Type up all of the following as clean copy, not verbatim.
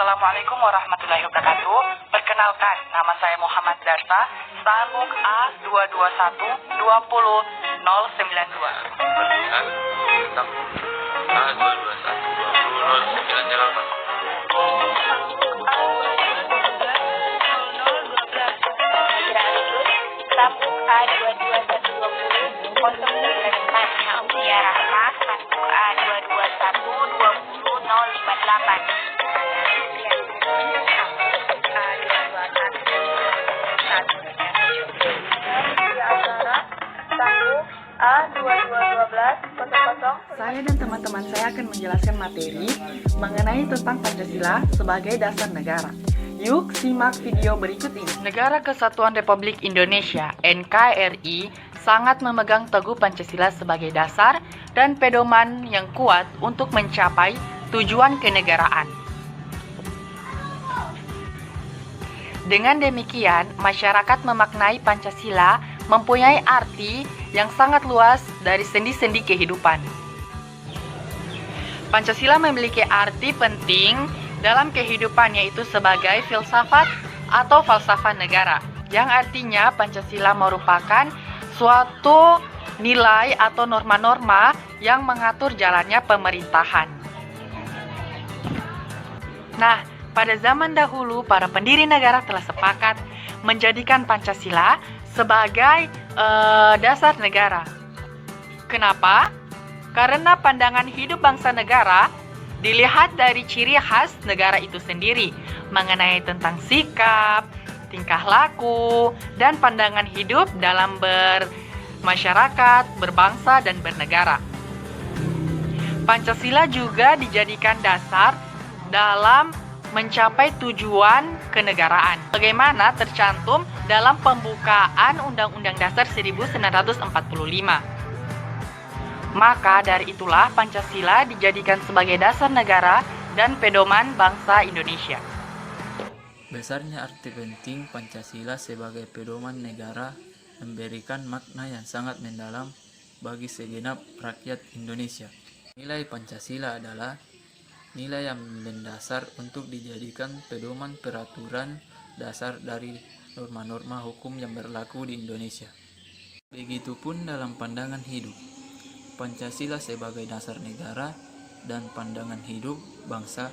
Assalamualaikum warahmatullahi wabarakatuh. Perkenalkan, nama saya Muhammad Darsa, Sambung A221 20092. Perkenalkan, Sambung A221 Sambung A221 Naudia Rahma, Sambung A221 20058. Saya dan teman-teman saya akan menjelaskan materi mengenai tentang Pancasila sebagai dasar negara. Yuk simak video berikut ini. Negara Kesatuan Republik Indonesia (NKRI) sangat memegang teguh Pancasila sebagai dasar dan pedoman yang kuat untuk mencapai tujuan kenegaraan. Dengan demikian, masyarakat memaknai Pancasila mempunyai arti yang sangat luas dari sendi-sendi kehidupan. Pancasila memiliki arti penting dalam kehidupan, yaitu sebagai filsafat atau falsafah negara, yang artinya Pancasila merupakan suatu nilai atau norma-norma yang mengatur jalannya pemerintahan. Nah, pada zaman dahulu, para pendiri negara telah sepakat menjadikan Pancasila sebagai dasar negara. Kenapa? Karena pandangan hidup bangsa negara dilihat dari ciri khas negara itu sendiri, mengenai tentang sikap, tingkah laku, dan pandangan hidup dalam bermasyarakat, berbangsa, dan bernegara. Pancasila juga dijadikan dasar dalam mencapai tujuan kenegaraan, bagaimana tercantum dalam pembukaan Undang-Undang Dasar 1945. Maka dari itulah Pancasila dijadikan sebagai dasar negara dan pedoman bangsa Indonesia. Besarnya arti penting Pancasila sebagai pedoman negara memberikan makna yang sangat mendalam bagi segenap rakyat Indonesia. Nilai Pancasila adalah nilai yang mendasar untuk dijadikan pedoman peraturan dasar dari norma-norma hukum yang berlaku di Indonesia. Begitupun dalam pandangan hidup. Pancasila sebagai dasar negara dan pandangan hidup bangsa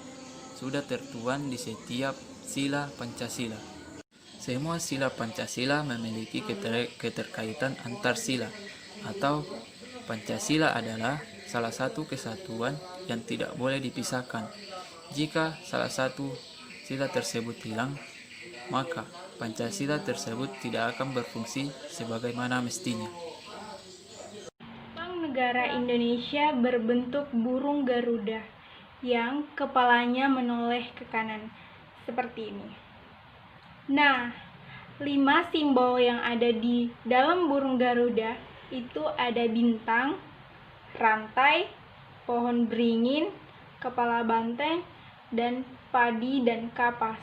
sudah tertuang di setiap sila Pancasila. Semua sila Pancasila memiliki keterkaitan antar sila, atau Pancasila adalah salah satu kesatuan yang tidak boleh dipisahkan. Jika salah satu sila tersebut hilang, maka Pancasila tersebut tidak akan berfungsi sebagaimana mestinya. Negara Indonesia berbentuk burung Garuda yang kepalanya menoleh ke kanan seperti ini. Nah, 5 simbol yang ada di dalam burung Garuda itu ada bintang, rantai, pohon beringin, kepala banteng, dan padi dan kapas.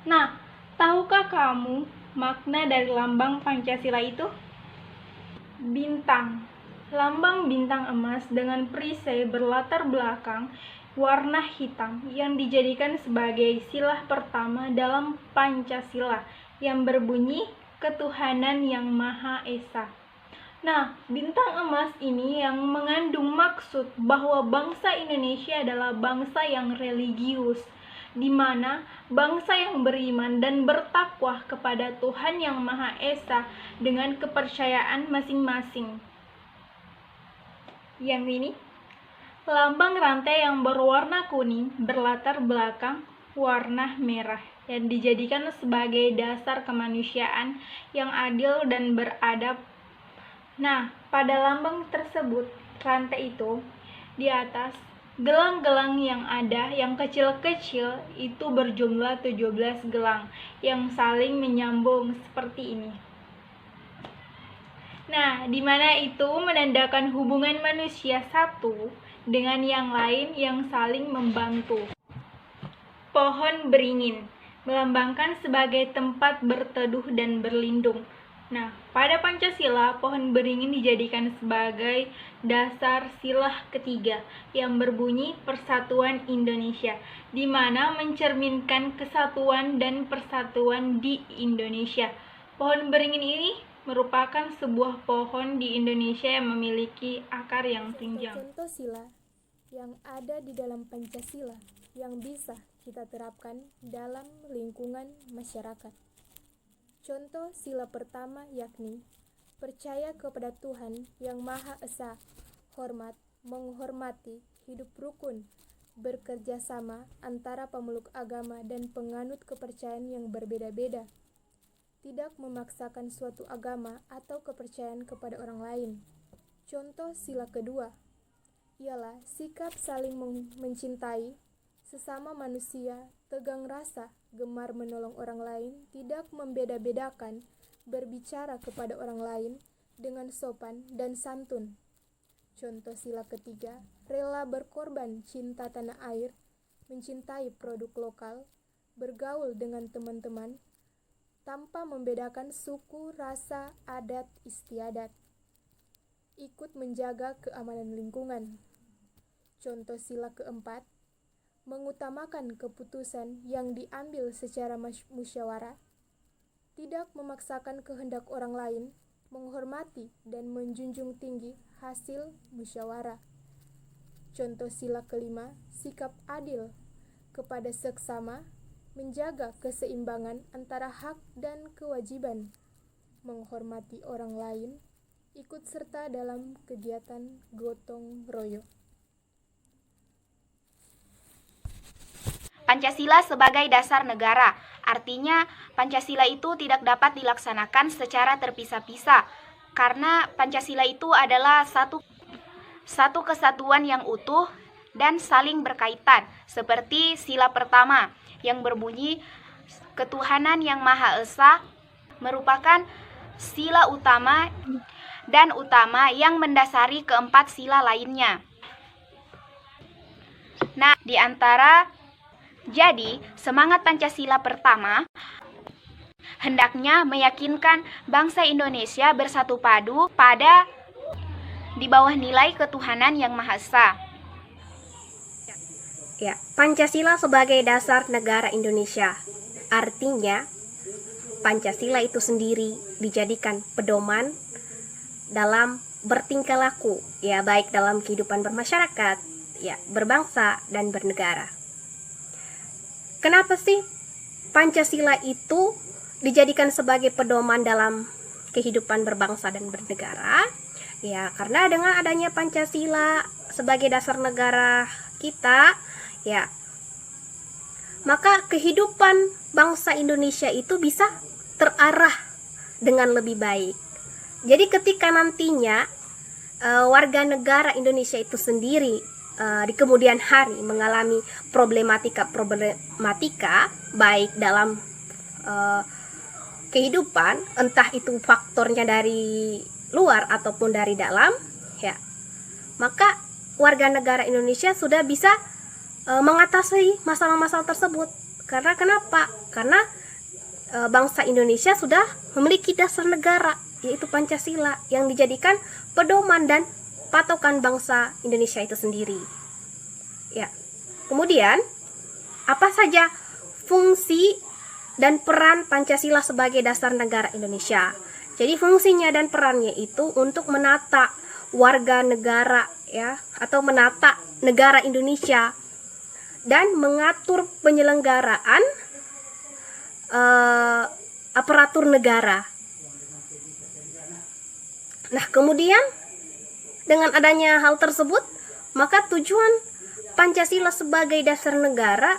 Nah, tahukah kamu makna dari lambang Pancasila itu? Bintang. Lambang bintang emas dengan perisai berlatar belakang warna hitam yang dijadikan sebagai sila pertama dalam Pancasila yang berbunyi ketuhanan yang Maha Esa. Nah, bintang emas ini yang mengandung maksud bahwa bangsa Indonesia adalah bangsa yang religius, di mana bangsa yang beriman dan bertakwa kepada Tuhan yang Maha Esa dengan kepercayaan masing-masing. Yang ini, lambang rantai yang berwarna kuning berlatar belakang warna merah yang dijadikan sebagai dasar kemanusiaan yang adil dan beradab. Nah, pada lambang tersebut, rantai itu di atas gelang-gelang yang ada yang kecil-kecil itu berjumlah 17 gelang yang saling menyambung seperti ini. Nah, di mana itu menandakan hubungan manusia satu dengan yang lain yang saling membantu. Pohon beringin melambangkan sebagai tempat berteduh dan berlindung. Nah, pada Pancasila, pohon beringin dijadikan sebagai dasar sila ketiga yang berbunyi Persatuan Indonesia, di mana mencerminkan kesatuan dan persatuan di Indonesia. Pohon beringin ini merupakan sebuah pohon di Indonesia yang memiliki akar yang tunjang. Contoh sila yang ada di dalam Pancasila yang bisa kita terapkan dalam lingkungan masyarakat. Contoh sila pertama yakni percaya kepada Tuhan yang Maha Esa, hormat, menghormati, hidup rukun, bekerja sama antara pemeluk agama dan penganut kepercayaan yang berbeda-beda, tidak memaksakan suatu agama atau kepercayaan kepada orang lain. Contoh sila kedua ialah sikap saling mencintai sesama manusia, tegang rasa, gemar menolong orang lain, tidak membeda-bedakan, berbicara kepada orang lain dengan sopan dan santun. Contoh sila ketiga, rela berkorban, cinta tanah air, mencintai produk lokal, bergaul dengan teman-teman, tanpa membedakan suku, rasa, adat, istiadat. Ikut menjaga keamanan lingkungan. Contoh sila keempat, mengutamakan keputusan yang diambil secara musyawarah, tidak memaksakan kehendak orang lain, menghormati dan menjunjung tinggi hasil musyawarah. Contoh sila kelima, sikap adil kepada seksama, menjaga keseimbangan antara hak dan kewajiban, menghormati orang lain, ikut serta dalam kegiatan gotong royong. Pancasila sebagai dasar negara, artinya Pancasila itu tidak dapat dilaksanakan secara terpisah-pisah, karena Pancasila itu adalah satu kesatuan yang utuh dan saling berkaitan, seperti sila pertama yang berbunyi ketuhanan yang Maha Esa merupakan sila utama dan utama yang mendasari keempat sila lainnya. Nah, jadi, semangat Pancasila pertama hendaknya meyakinkan bangsa Indonesia bersatu padu di bawah nilai ketuhanan yang Maha Esa. Ya, Pancasila sebagai dasar negara Indonesia. Artinya, Pancasila itu sendiri dijadikan pedoman dalam bertingkah laku, ya baik dalam kehidupan bermasyarakat, ya berbangsa dan bernegara. Kenapa sih Pancasila itu dijadikan sebagai pedoman dalam kehidupan berbangsa dan bernegara? Ya, karena dengan adanya Pancasila sebagai dasar negara kita, ya, maka kehidupan bangsa Indonesia itu bisa terarah dengan lebih baik. Jadi ketika nantinya warga negara Indonesia itu sendiri di kemudian hari mengalami problematika baik dalam kehidupan, entah itu faktornya dari luar ataupun dari dalam, ya, maka warga negara Indonesia sudah bisa mengatasi masalah-masalah tersebut. Karena kenapa? Karena bangsa Indonesia sudah memiliki dasar negara, yaitu Pancasila, yang dijadikan pedoman dan patokan bangsa Indonesia itu sendiri. Ya. Kemudian, apa saja fungsi dan peran Pancasila sebagai dasar negara Indonesia? Jadi fungsinya dan perannya itu untuk menata warga negara, ya, atau menata negara Indonesia dan mengatur penyelenggaraan aparatur negara. Nah, kemudian dengan adanya hal tersebut, maka tujuan Pancasila sebagai dasar negara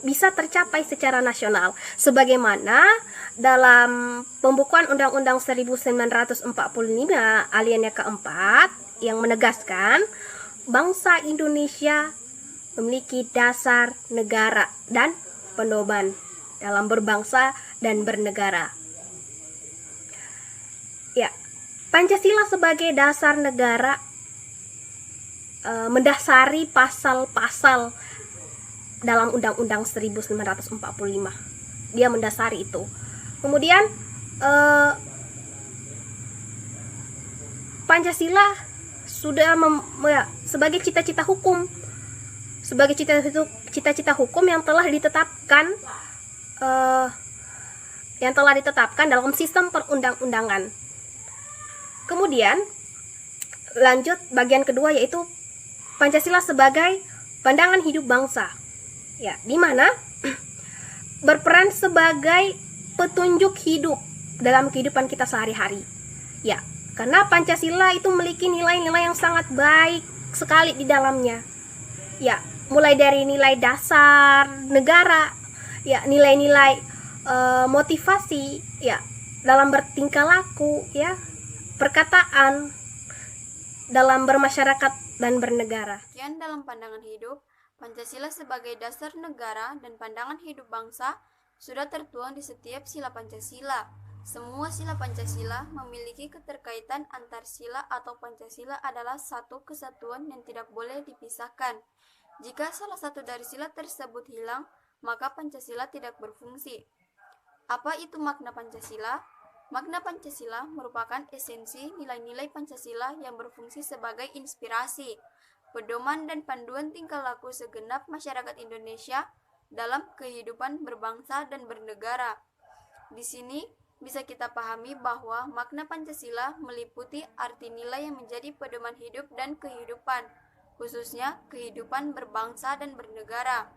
bisa tercapai secara nasional, sebagaimana dalam pembukuan Undang-Undang 1945 alinea keempat yang menegaskan bangsa Indonesia memiliki dasar negara dan pedoman dalam berbangsa dan bernegara. Ya, Pancasila sebagai dasar negara mendasari pasal-pasal dalam Undang-Undang 1945. Dia mendasari itu. Kemudian Pancasila sudah sebagai cita-cita hukum, yang telah ditetapkan dalam sistem perundang-undangan. Kemudian lanjut bagian kedua, yaitu Pancasila sebagai pandangan hidup bangsa, ya, di mana berperan sebagai petunjuk hidup dalam kehidupan kita sehari-hari, ya. Karena Pancasila itu memiliki nilai-nilai yang sangat baik sekali di dalamnya. Ya, mulai dari nilai dasar negara, ya, nilai-nilai motivasi, ya, dalam bertingkah laku, ya, perkataan, dalam bermasyarakat dan bernegara. Sekian dalam pandangan hidup, Pancasila sebagai dasar negara dan pandangan hidup bangsa sudah tertuang di setiap sila Pancasila. Semua sila Pancasila memiliki keterkaitan antar sila atau Pancasila adalah satu kesatuan yang tidak boleh dipisahkan. Jika salah satu dari sila tersebut hilang, maka Pancasila tidak berfungsi. Apa itu makna Pancasila? Makna Pancasila merupakan esensi nilai-nilai Pancasila yang berfungsi sebagai inspirasi, pedoman dan panduan tingkah laku segenap masyarakat Indonesia dalam kehidupan berbangsa dan bernegara. Di sini bisa kita pahami bahwa makna Pancasila meliputi arti nilai yang menjadi pedoman hidup dan kehidupan, khususnya kehidupan berbangsa dan bernegara.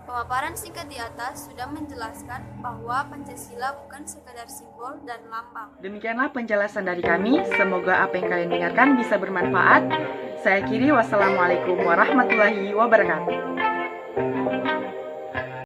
Pemaparan singkat di atas sudah menjelaskan bahwa Pancasila bukan sekadar simbol dan lambang. Demikianlah penjelasan dari kami. Semoga apa yang kalian dengarkan bisa bermanfaat. Saya akhiri, wassalamualaikum warahmatullahi wabarakatuh.